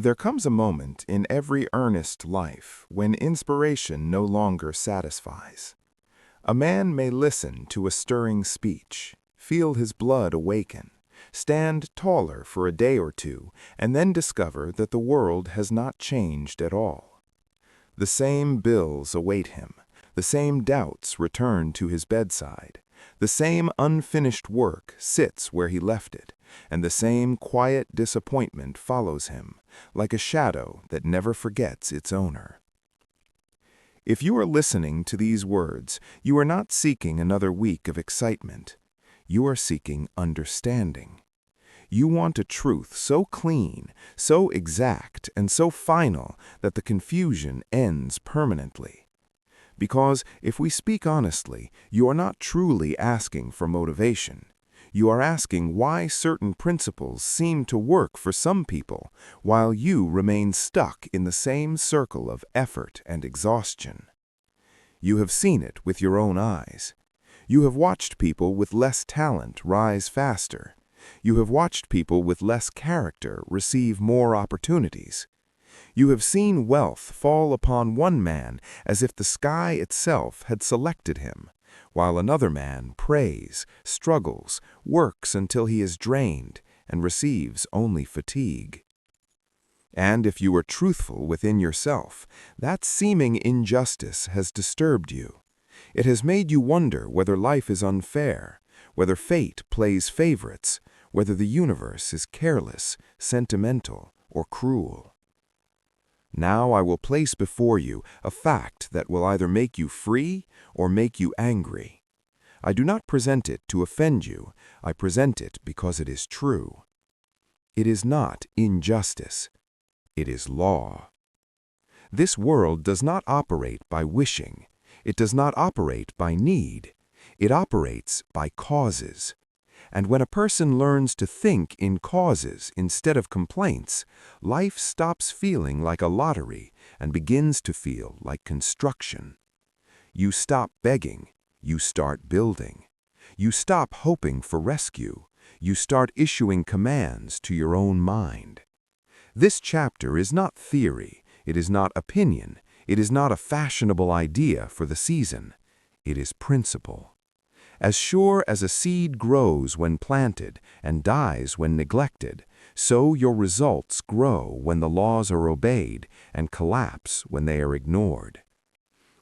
There comes a moment in every earnest life when inspiration no longer satisfies. A man may listen to a stirring speech, feel his blood awaken, stand taller for a day or two, and then discover that the world has not changed at all. The same bills await him, the same doubts return to his bedside, the same unfinished work sits where he left it, and the same quiet disappointment follows him, like a shadow that never forgets its owner. If you are listening to these words, you are not seeking another week of excitement. You are seeking understanding. You want a truth so clean, so exact, and so final that the confusion ends permanently. Because if we speak honestly, you are not truly asking for motivation. You are asking why certain principles seem to work for some people, while you remain stuck in the same circle of effort and exhaustion. You have seen it with your own eyes. You have watched people with less talent rise faster. You have watched people with less character receive more opportunities. You have seen wealth fall upon one man as if the sky itself had selected him, while another man prays, struggles, works until he is drained, and receives only fatigue. And if you are truthful within yourself, that seeming injustice has disturbed you. It has made you wonder whether life is unfair, whether fate plays favorites, whether the universe is careless, sentimental, or cruel. Now I will place before you a fact that will either make you free or make you angry. I do not present it to offend you, I present it because it is true. It is not injustice, it is law. This world does not operate by wishing, it does not operate by need, it operates by causes. And when a person learns to think in causes instead of complaints, life stops feeling like a lottery and begins to feel like construction. You stop begging, you start building. You stop hoping for rescue, you start issuing commands to your own mind. This chapter is not theory, it is not opinion, it is not a fashionable idea for the season. It is principle. As sure as a seed grows when planted and dies when neglected, so your results grow when the laws are obeyed and collapse when they are ignored.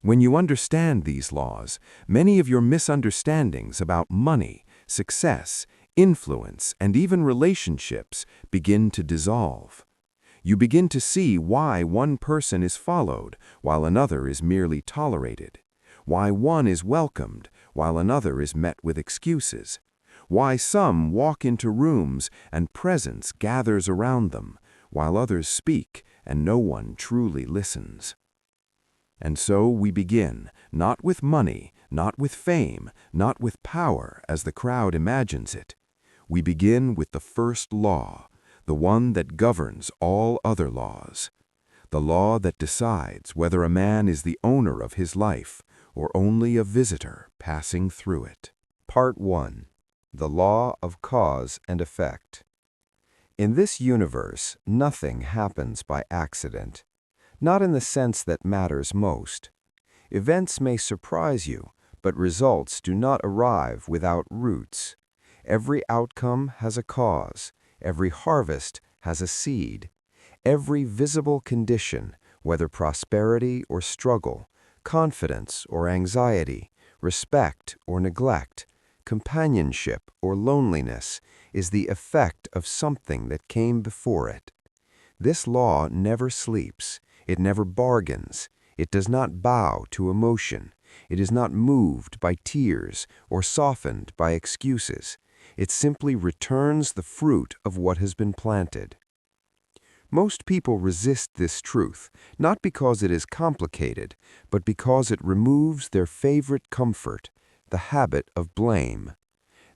When you understand these laws, many of your misunderstandings about money, success, influence, and even relationships begin to dissolve. You begin to see why one person is followed while another is merely tolerated, why one is welcomed while another is met with excuses, why some walk into rooms and presence gathers around them, while others speak and no one truly listens. And so we begin, not with money, not with fame, not with power as the crowd imagines it. We begin with the first law, the one that governs all other laws, the law that decides whether a man is the owner of his life or only a visitor passing through it. Part 1. The Law of Cause and Effect. In this universe, nothing happens by accident, not in the sense that matters most. Events may surprise you, but results do not arrive without roots. Every outcome has a cause, every harvest has a seed. Every visible condition, whether prosperity or struggle, confidence or anxiety, respect or neglect, companionship or loneliness, is the effect of something that came before it. This law never sleeps, it never bargains, it does not bow to emotion, it is not moved by tears or softened by excuses. It simply returns the fruit of what has been planted. Most people resist this truth, not because it is complicated, but because it removes their favorite comfort, the habit of blame.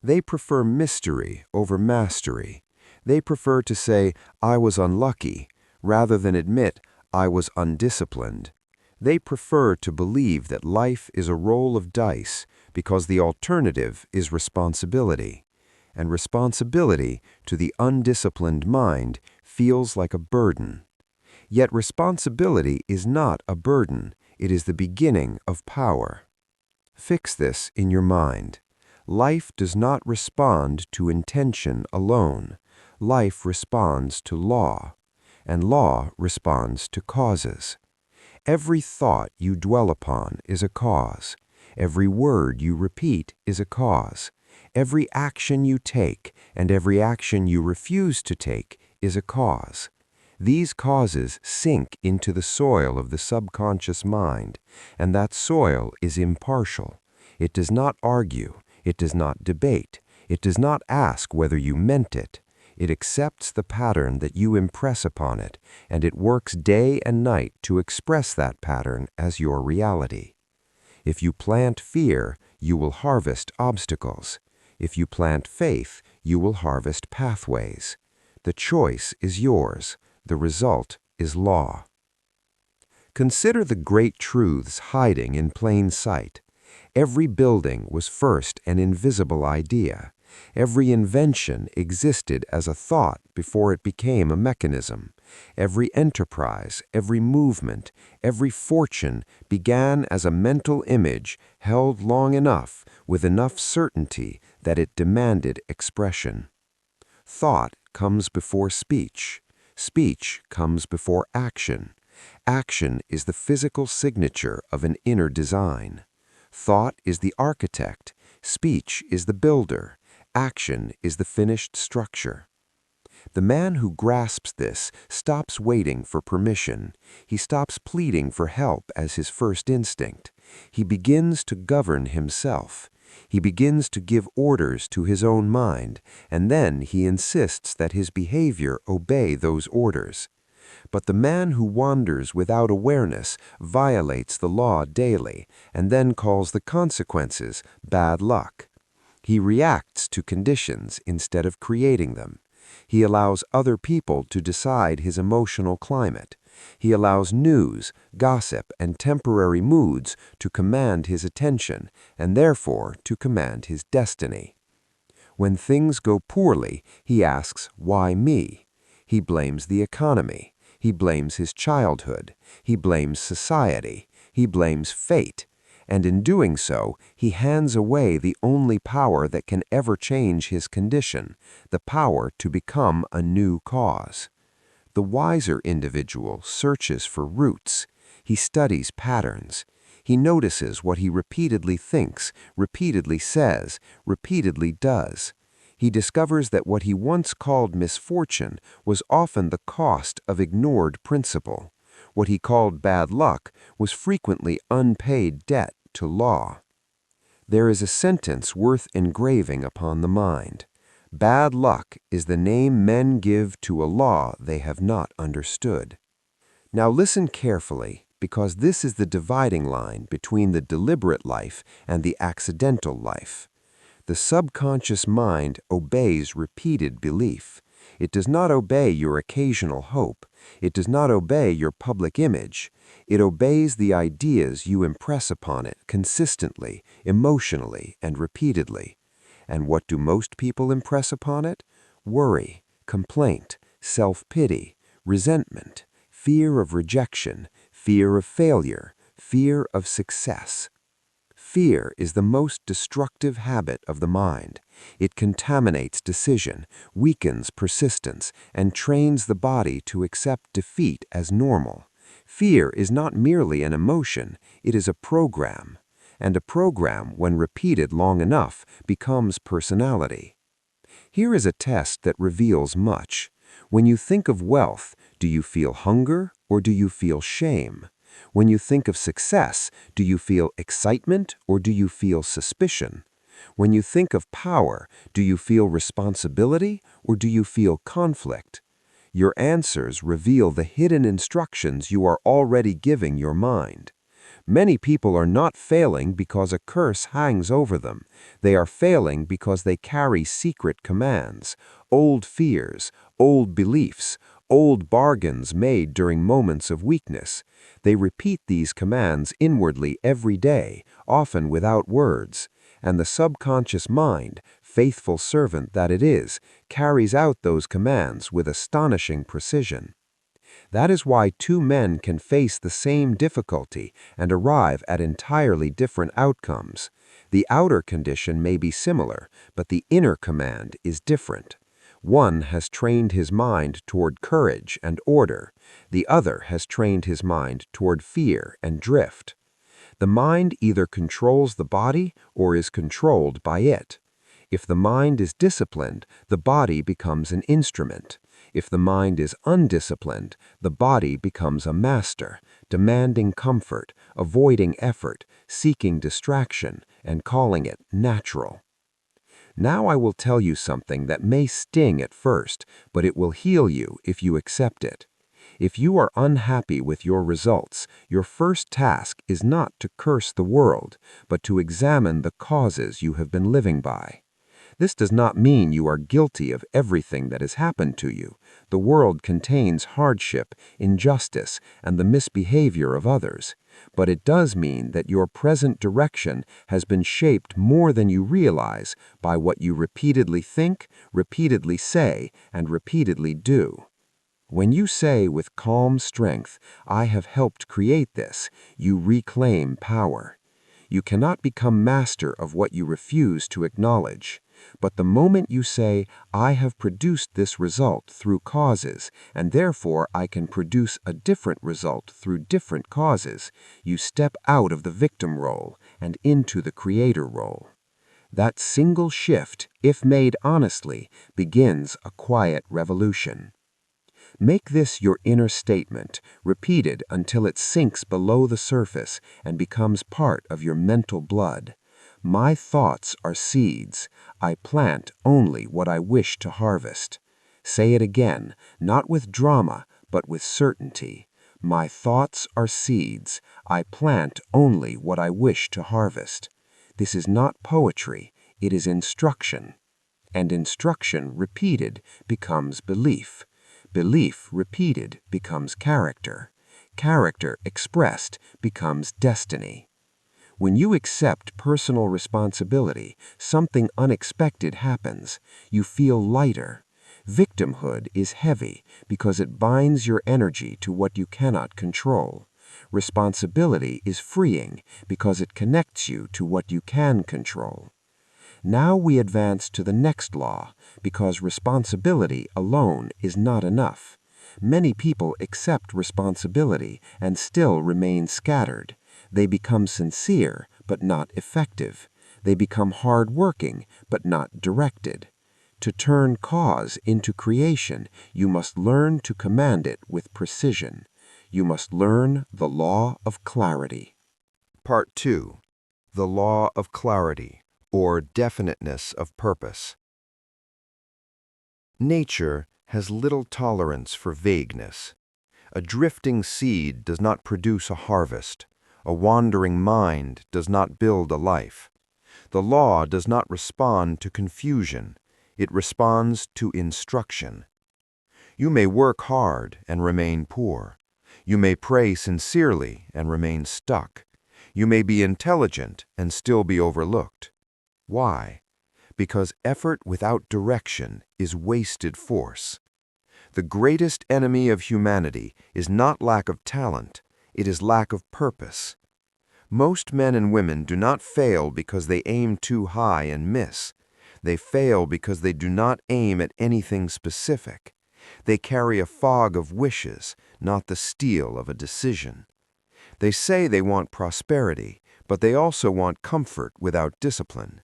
They prefer mystery over mastery. They prefer to say, "I was unlucky," rather than admit, "I was undisciplined." They prefer to believe that life is a roll of dice because the alternative is responsibility. And responsibility, to the undisciplined mind, feels like a burden. Yet responsibility is not a burden. It is the beginning of power. Fix this in your mind. Life does not respond to intention alone. Life responds to law, and law responds to causes. Every thought you dwell upon is a cause. Every word you repeat is a cause. Every action you take and every action you refuse to take is a cause. These causes sink into the soil of the subconscious mind, and that soil is impartial. It does not argue. It does not debate. It does not ask whether you meant it. It accepts the pattern that you impress upon it, and it works day and night to express that pattern as your reality. If you plant fear, you will harvest obstacles. If you plant faith, you will harvest pathways. The choice is yours. The result is law. Consider the great truths hiding in plain sight. Every building was first an invisible idea. Every invention existed as a thought before it became a mechanism. Every enterprise, every movement, every fortune began as a mental image held long enough with enough certainty that it demanded expression. Thought comes before speech. Speech comes before action. Action is the physical signature of an inner design. Thought is the architect. Speech is the builder. Action is the finished structure. The man who grasps this stops waiting for permission. He stops pleading for help as his first instinct. He begins to govern himself. He begins to give orders to his own mind, and then he insists that his behavior obey those orders. But the man who wanders without awareness violates the law daily, and then calls the consequences bad luck. He reacts to conditions instead of creating them. He allows other people to decide his emotional climate. He allows news, gossip, and temporary moods to command his attention, and therefore to command his destiny. When things go poorly, he asks, "Why me?" He blames the economy. He blames his childhood. He blames society. He blames fate. And in doing so, he hands away the only power that can ever change his condition, the power to become a new cause. The wiser individual searches for roots. He studies patterns. He notices what he repeatedly thinks, repeatedly says, repeatedly does. He discovers that what he once called misfortune was often the cost of ignored principle. What he called bad luck was frequently unpaid debt to law. There is a sentence worth engraving upon the mind. Bad luck is the name men give to a law they have not understood. Now listen carefully, because this is the dividing line between the deliberate life and the accidental life. The subconscious mind obeys repeated belief. It does not obey your occasional hope. It does not obey your public image. It obeys the ideas you impress upon it consistently, emotionally, and repeatedly. And what do most people impress upon it? Worry, complaint, self-pity, resentment, fear of rejection, fear of failure, fear of success. Fear is the most destructive habit of the mind. It contaminates decision, weakens persistence, and trains the body to accept defeat as normal. Fear is not merely an emotion, it is a program. And a program, when repeated long enough, becomes personality. Here is a test that reveals much. When you think of wealth, do you feel hunger or do you feel shame? When you think of success, do you feel excitement or do you feel suspicion? When you think of power, do you feel responsibility or do you feel conflict? Your answers reveal the hidden instructions you are already giving your mind. Many people are not failing because a curse hangs over them. They are failing because they carry secret commands, old fears, old beliefs, old bargains made during moments of weakness. They repeat these commands inwardly every day, often without words. And the subconscious mind, faithful servant that it is, carries out those commands with astonishing precision. That is why two men can face the same difficulty and arrive at entirely different outcomes. The outer condition may be similar, but the inner command is different. One has trained his mind toward courage and order. The other has trained his mind toward fear and drift. The mind either controls the body or is controlled by it. If the mind is disciplined, the body becomes an instrument. If the mind is undisciplined, the body becomes a master, demanding comfort, avoiding effort, seeking distraction, and calling it natural. Now I will tell you something that may sting at first, but it will heal you if you accept it. If you are unhappy with your results, your first task is not to curse the world, but to examine the causes you have been living by. This does not mean you are guilty of everything that has happened to you. The world contains hardship, injustice, and the misbehavior of others. But it does mean that your present direction has been shaped more than you realize by what you repeatedly think, repeatedly say, and repeatedly do. When you say with calm strength, "I have helped create this," you reclaim power. You cannot become master of what you refuse to acknowledge. But the moment you say, "I have produced this result through causes, and therefore I can produce a different result through different causes," you step out of the victim role and into the creator role. That single shift, if made honestly, begins a quiet revolution. Make this your inner statement, repeated until it sinks below the surface and becomes part of your mental blood. My thoughts are seeds. I plant only what I wish to harvest. Say it again, not with drama, but with certainty. My thoughts are seeds. I plant only what I wish to harvest. This is not poetry, it is instruction. And instruction repeated becomes belief. Belief repeated becomes character. Character expressed becomes destiny. When you accept personal responsibility, something unexpected happens. You feel lighter. Victimhood is heavy because it binds your energy to what you cannot control. Responsibility is freeing because it connects you to what you can control. Now we advance to the next law, because responsibility alone is not enough. Many people accept responsibility and still remain scattered. They become sincere, but not effective. They become hard-working, but not directed. To turn cause into creation, you must learn to command it with precision. You must learn the law of clarity. Part 2. The Law of Clarity, or Definiteness of Purpose. Nature has little tolerance for vagueness. A drifting seed does not produce a harvest. A wandering mind does not build a life. The law does not respond to confusion. It responds to instruction. You may work hard and remain poor. You may pray sincerely and remain stuck. You may be intelligent and still be overlooked. Why? Because effort without direction is wasted force. The greatest enemy of humanity is not lack of talent, it is lack of purpose. Most men and women do not fail because they aim too high and miss. They fail because they do not aim at anything specific. They carry a fog of wishes, not the steel of a decision. They say they want prosperity, but they also want comfort without discipline.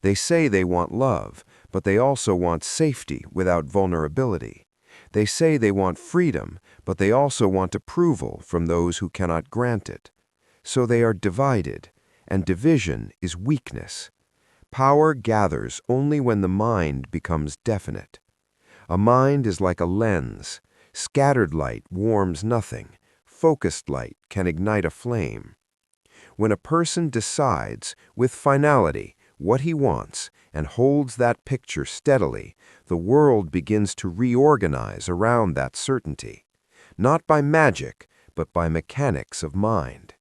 They say they want love, but they also want safety without vulnerability. They say they want freedom, but they also want approval from those who cannot grant it. So they are divided, and division is weakness. Power gathers only when the mind becomes definite. A mind is like a lens. Scattered light warms nothing. Focused light can ignite a flame. When a person decides, with finality, what he wants and holds that picture steadily, the world begins to reorganize around that certainty, not by magic, but by mechanics of mind.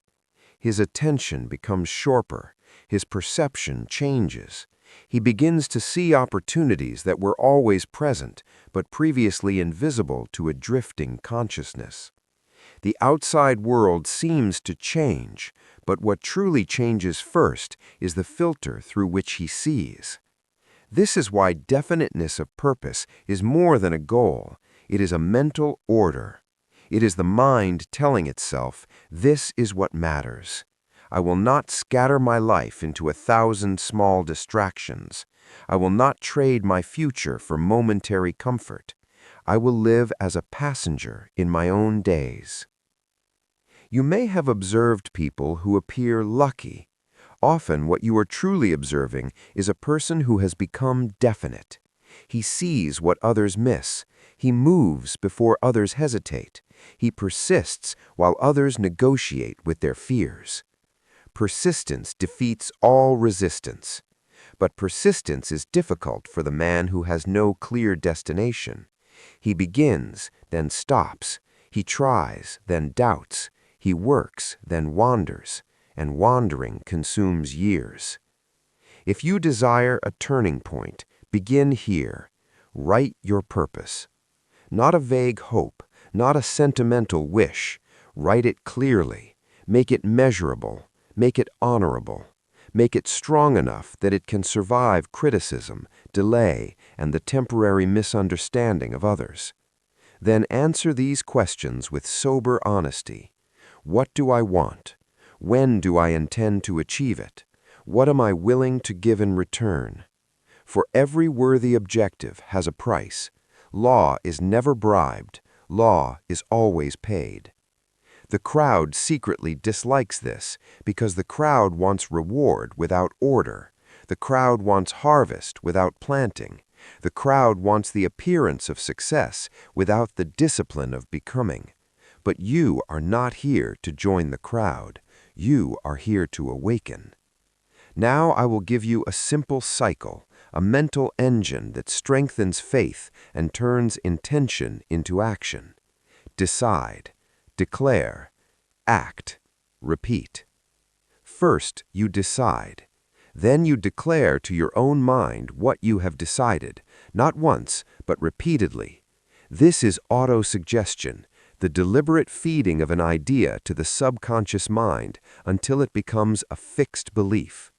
His attention becomes sharper, his perception changes, He begins to see opportunities that were always present, but previously invisible to a drifting consciousness. The outside world seems to change, but what truly changes first is the filter through which he sees. This is why definiteness of purpose is more than a goal. It is a mental order. It is the mind telling itself, this is what matters. I will not scatter my life into 1,000 small distractions. I will not trade my future for momentary comfort. I will live as a passenger in my own days. You may have observed people who appear lucky. Often what you are truly observing is a person who has become definite. He sees what others miss. He moves before others hesitate. He persists while others negotiate with their fears. Persistence defeats all resistance. But persistence is difficult for the man who has no clear destination. He begins, then stops. He tries, then doubts. He works, then wanders, and wandering consumes years. If you desire a turning point, begin here. Write your purpose. Not a vague hope, not a sentimental wish. Write it clearly. Make it measurable. Make it honorable. Make it strong enough that it can survive criticism, delay, and the temporary misunderstanding of others. Then answer these questions with sober honesty. What do I want? When do I intend to achieve it? What am I willing to give in return? For every worthy objective has a price. Law is never bribed. Law is always paid. The crowd secretly dislikes this because the crowd wants reward without order. The crowd wants harvest without planting. The crowd wants the appearance of success without the discipline of becoming. But you are not here to join the crowd. You are here to awaken. Now I will give you a simple cycle, a mental engine that strengthens faith and turns intention into action. Decide, declare, act, repeat. First, you decide. Then you declare to your own mind what you have decided, not once, but repeatedly. This is autosuggestion, the deliberate feeding of an idea to the subconscious mind until it becomes a fixed belief.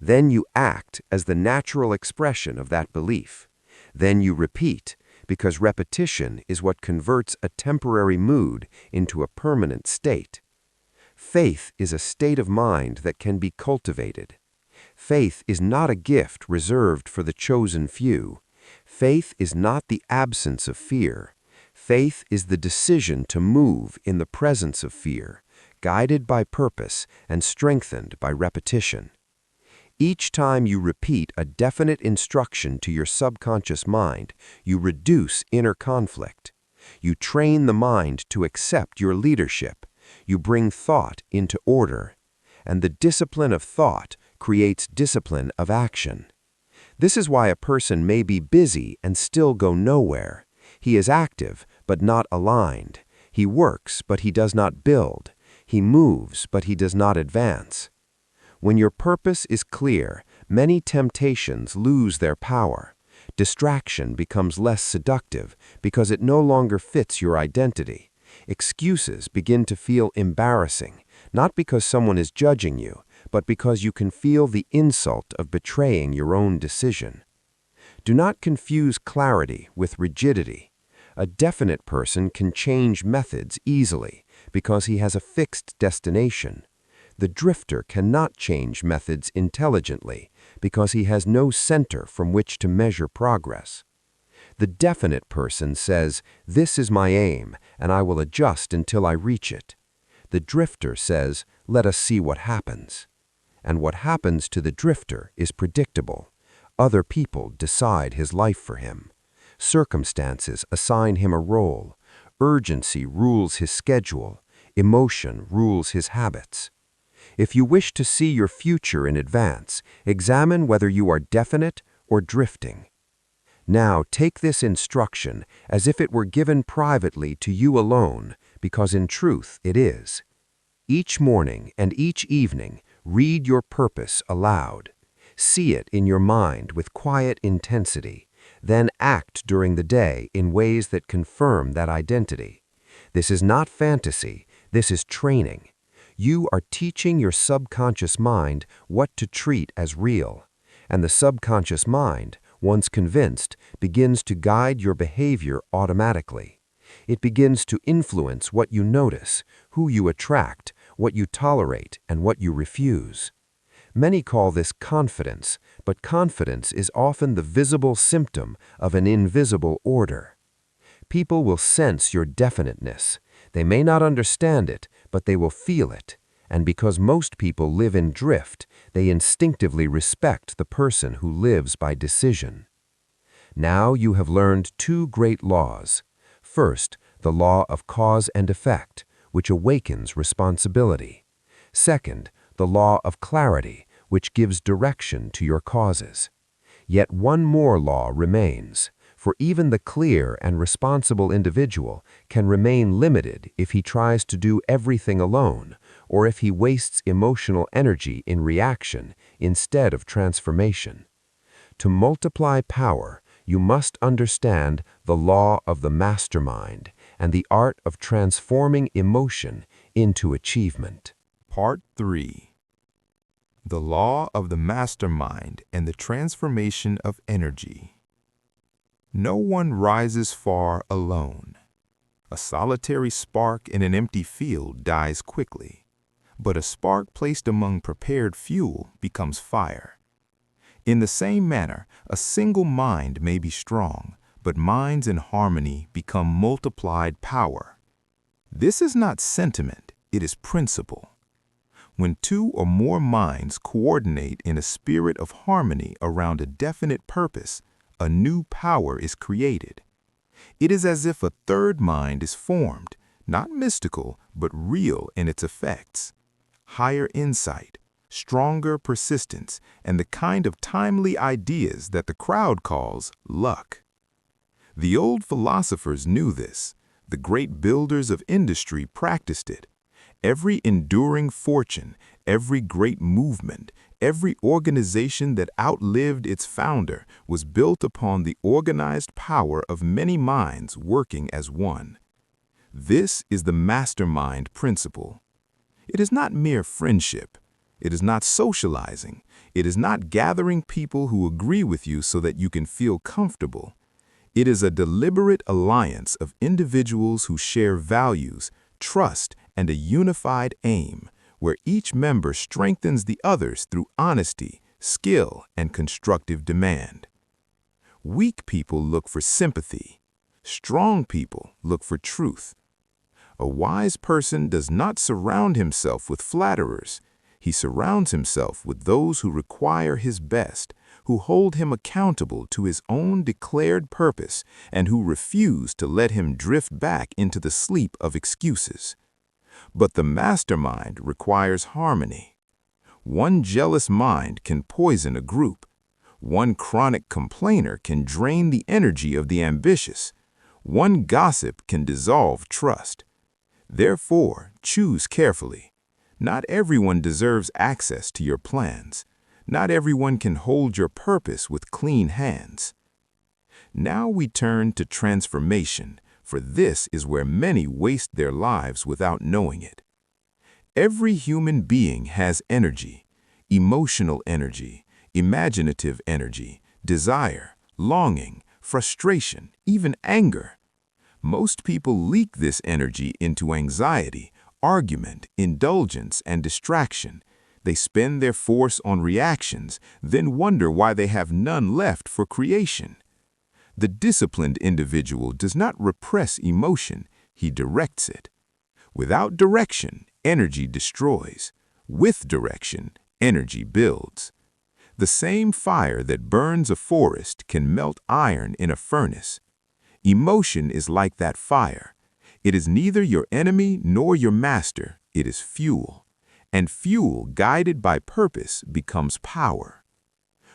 Then you act as the natural expression of that belief. Then you repeat, because repetition is what converts a temporary mood into a permanent state. Faith is a state of mind that can be cultivated. Faith is not a gift reserved for the chosen few. Faith is not the absence of fear. Faith is the decision to move in the presence of fear, guided by purpose and strengthened by repetition. Each time you repeat a definite instruction to your subconscious mind, you reduce inner conflict. You train the mind to accept your leadership. You bring thought into order. And the discipline of thought creates discipline of action. This is why a person may be busy and still go nowhere. He is active, but not aligned. He works, but he does not build. He moves, but he does not advance. When your purpose is clear, many temptations lose their power. Distraction becomes less seductive because it no longer fits your identity. Excuses begin to feel embarrassing, not because someone is judging you, but because you can feel the insult of betraying your own decision. Do not confuse clarity with rigidity. A definite person can change methods easily because he has a fixed destination. The drifter cannot change methods intelligently because he has no center from which to measure progress. The definite person says, "This is my aim, and I will adjust until I reach it." The drifter says, "Let us see what happens." And what happens to the drifter is predictable. Other people decide his life for him. Circumstances assign him a role. Urgency rules his schedule. Emotion rules his habits. If you wish to see your future in advance, examine whether you are definite or drifting. Now take this instruction as if it were given privately to you alone, because in truth it is. Each morning and each evening, read your purpose aloud. See it in your mind with quiet intensity, then act during the day in ways that confirm that identity. This is not fantasy, this is training. You are teaching your subconscious mind what to treat as real, and the subconscious mind, once convinced, begins to guide your behavior automatically. It begins to influence what you notice, who you attract, what you tolerate, and what you refuse. Many call this confidence, but confidence is often the visible symptom of an invisible order. People will sense your definiteness. They may not understand it, but they will feel it. And because most people live in drift, they instinctively respect the person who lives by decision. Now you have learned two great laws. First, the law of cause and effect, which awakens responsibility. Second, the law of clarity, which gives direction to your causes. Yet one more law remains, for even the clear and responsible individual can remain limited if he tries to do everything alone, or if he wastes emotional energy in reaction instead of transformation. To multiply power, you must understand the law of the mastermind and the art of transforming emotion into achievement. Part 3. The Law of the Mastermind and the Transformation of Energy. No one rises far alone. A solitary spark in an empty field dies quickly, but a spark placed among prepared fuel becomes fire. In the same manner, a single mind may be strong, but minds in harmony become multiplied power. This is not sentiment, it is principle. When two or more minds coordinate in a spirit of harmony around a definite purpose, a new power is created. It is as if a third mind is formed, not mystical, but real in its effects. Higher insight, stronger persistence, and the kind of timely ideas that the crowd calls luck. The old philosophers knew this. The great builders of industry practiced it. Every enduring fortune, every great movement, every organization that outlived its founder was built upon the organized power of many minds working as one. This is the mastermind principle. It is not mere friendship. It is not socializing. It is not gathering people who agree with you so that you can feel comfortable. It is a deliberate alliance of individuals who share values, trust, and a unified aim, where each member strengthens the others through honesty, skill, and constructive demand. Weak people look for sympathy. Strong people look for truth. A wise person does not surround himself with flatterers. He surrounds himself with those who require his best, who hold him accountable to his own declared purpose, and who refuse to let him drift back into the sleep of excuses. But the mastermind requires harmony. One jealous mind can poison a group. One chronic complainer can drain the energy of the ambitious. One gossip can dissolve trust. Therefore, choose carefully. Not everyone deserves access to your plans. Not everyone can hold your purpose with clean hands. Now we turn to transformation, for this is where many waste their lives without knowing it. Every human being has energy, emotional energy, imaginative energy, desire, longing, frustration, even anger. Most people leak this energy into anxiety, argument, indulgence, and distraction. They spend their force on reactions, then wonder why they have none left for creation. The disciplined individual does not repress emotion, he directs it. Without direction, energy destroys. With direction, energy builds. The same fire that burns a forest can melt iron in a furnace. Emotion is like that fire. It is neither your enemy nor your master, it is fuel. And fuel guided by purpose becomes power.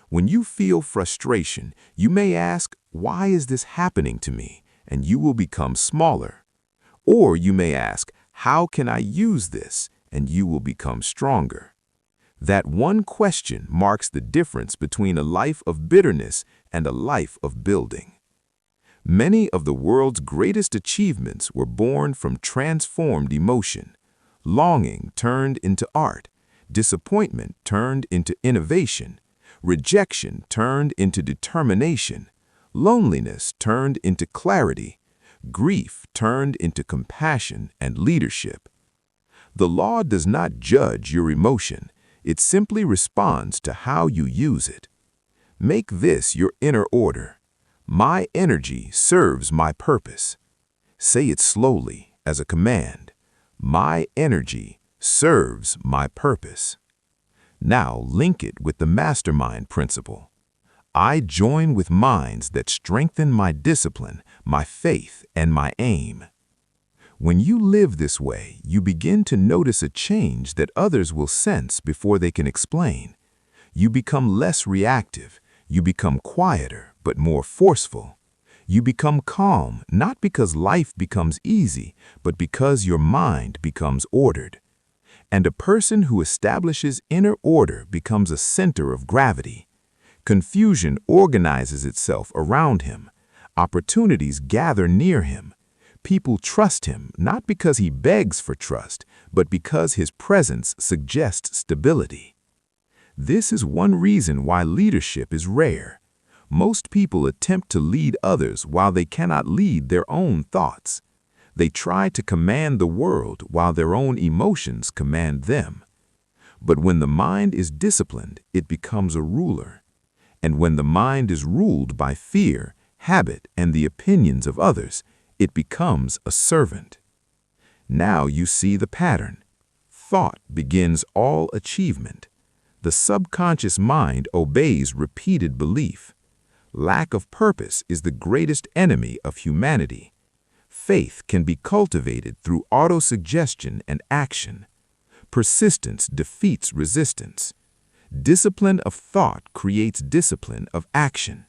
When you feel frustration, you may ask, why is this happening to me? And you will become smaller. Or you may ask, how can I use this? And you will become stronger. That one question marks the difference between a life of bitterness and a life of building. Many of the world's greatest achievements were born from transformed emotion. Longing turned into art, disappointment turned into innovation, rejection turned into determination, loneliness turned into clarity, grief turned into compassion and leadership. The law does not judge your emotion, it simply responds to how you use it. Make this your inner order. My energy serves my purpose. Say it slowly as a command. My energy serves my purpose. Now link it with the mastermind principle. I join with minds that strengthen my discipline, my faith, and my aim. When you live this way, you begin to notice a change that others will sense before they can explain. You become less reactive. You become quieter, but more forceful. You become calm, not because life becomes easy, but because your mind becomes ordered. And a person who establishes inner order becomes a center of gravity. Confusion organizes itself around him. Opportunities gather near him. People trust him not because he begs for trust, but because his presence suggests stability. This is one reason why leadership is rare. Most people attempt to lead others while they cannot lead their own thoughts. They try to command the world while their own emotions command them. But when the mind is disciplined, it becomes a ruler. And when the mind is ruled by fear, habit, and the opinions of others, it becomes a servant. Now you see the pattern. Thought begins all achievement. The subconscious mind obeys repeated belief. Lack of purpose is the greatest enemy of humanity. Faith can be cultivated through autosuggestion and action. Persistence defeats resistance. Discipline of thought creates discipline of action.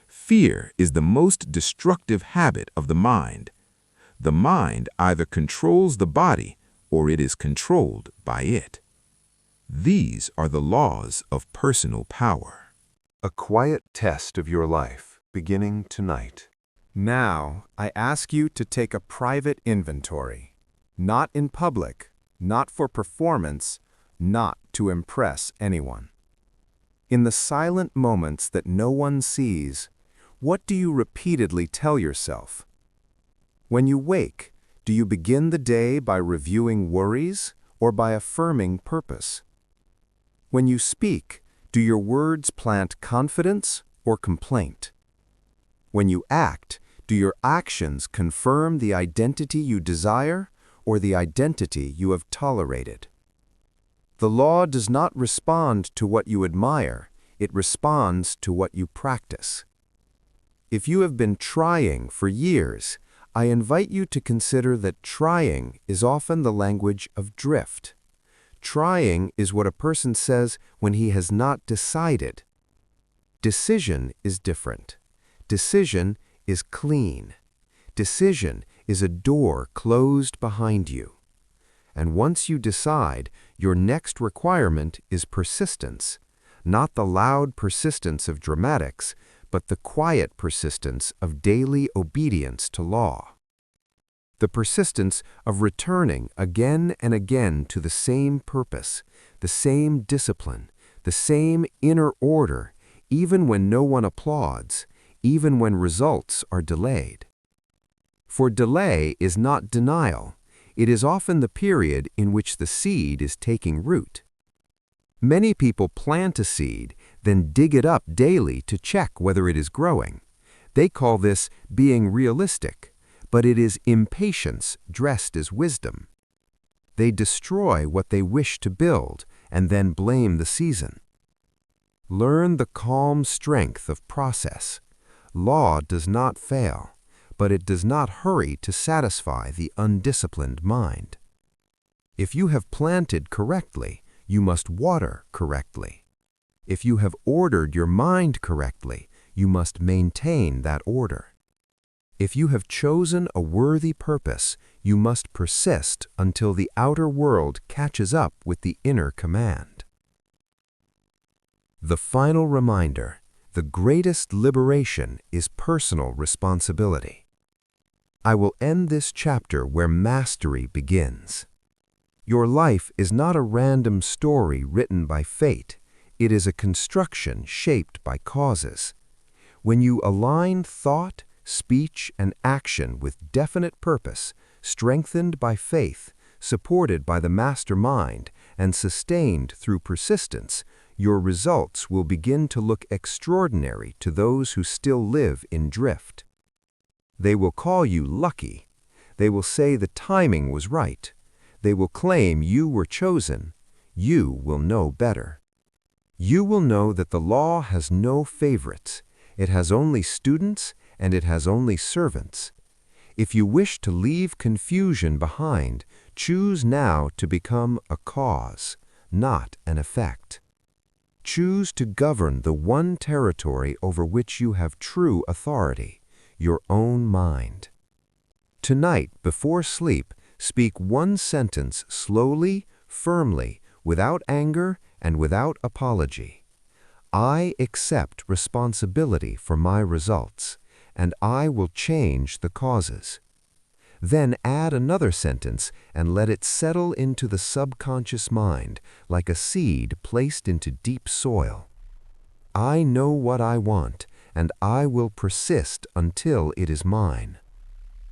Fear is the most destructive habit of the mind. The mind either controls the body or it is controlled by it. These are the laws of personal power. A quiet test of your life, beginning tonight. Now, I ask you to take a private inventory. Not in public, not for performance, not to impress anyone. In the silent moments that no one sees, what do you repeatedly tell yourself? When you wake, do you begin the day by reviewing worries or by affirming purpose? When you speak, do your words plant confidence or complaint? When you act, do your actions confirm the identity you desire or the identity you have tolerated? The law does not respond to what you admire, it responds to what you practice. If you have been trying for years, I invite you to consider that trying is often the language of drift. Trying is what a person says when he has not decided. Decision is different. Decision is clean. Decision is a door closed behind you. And once you decide, your next requirement is persistence, not the loud persistence of dramatics, but the quiet persistence of daily obedience to law. The persistence of returning again and again to the same purpose, the same discipline, the same inner order, even when no one applauds, even when results are delayed. For delay is not denial, it is often the period in which the seed is taking root. Many people plant a seed, then dig it up daily to check whether it is growing. They call this being realistic, but it is impatience dressed as wisdom. They destroy what they wish to build and then blame the season. Learn the calm strength of process. Law does not fail, but it does not hurry to satisfy the undisciplined mind. If you have planted correctly, you must water correctly. If you have ordered your mind correctly, you must maintain that order. If you have chosen a worthy purpose, you must persist until the outer world catches up with the inner command. The final reminder, the greatest liberation is personal responsibility. I will end this chapter where mastery begins. Your life is not a random story written by fate. It is a construction shaped by causes. When you align thought, speech, and action with definite purpose, strengthened by faith, supported by the master mind, and sustained through persistence, your results will begin to look extraordinary to those who still live in drift. They will call you lucky. They will say the timing was right. They will claim you were chosen. You will know better. You will know that the law has no favorites. It has only students and it has only servants. If you wish to leave confusion behind, choose now to become a cause, not an effect. Choose to govern the one territory over which you have true authority, your own mind. Tonight, before sleep, speak one sentence slowly, firmly, without anger and without apology. I accept responsibility for my results, and I will change the causes. Then add another sentence and let it settle into the subconscious mind like a seed placed into deep soil. I know what I want, and I will persist until it is mine.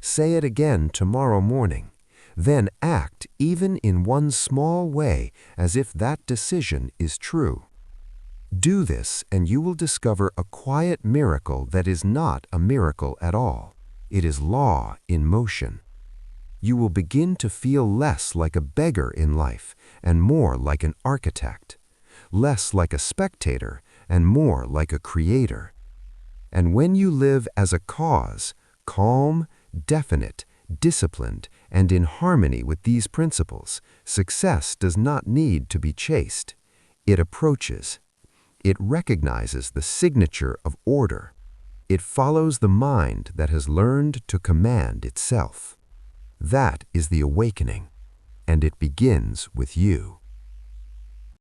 Say it again tomorrow morning. Then act even in one small way as if that decision is true. Do this and you will discover a quiet miracle that is not a miracle at all. It is law in motion. You will begin to feel less like a beggar in life and more like an architect, less like a spectator and more like a creator. And when you live as a cause, calm, definite, disciplined, and in harmony with these principles, success does not need to be chased. It approaches. It recognizes the signature of order. It follows the mind that has learned to command itself. That is the awakening, and it begins with you.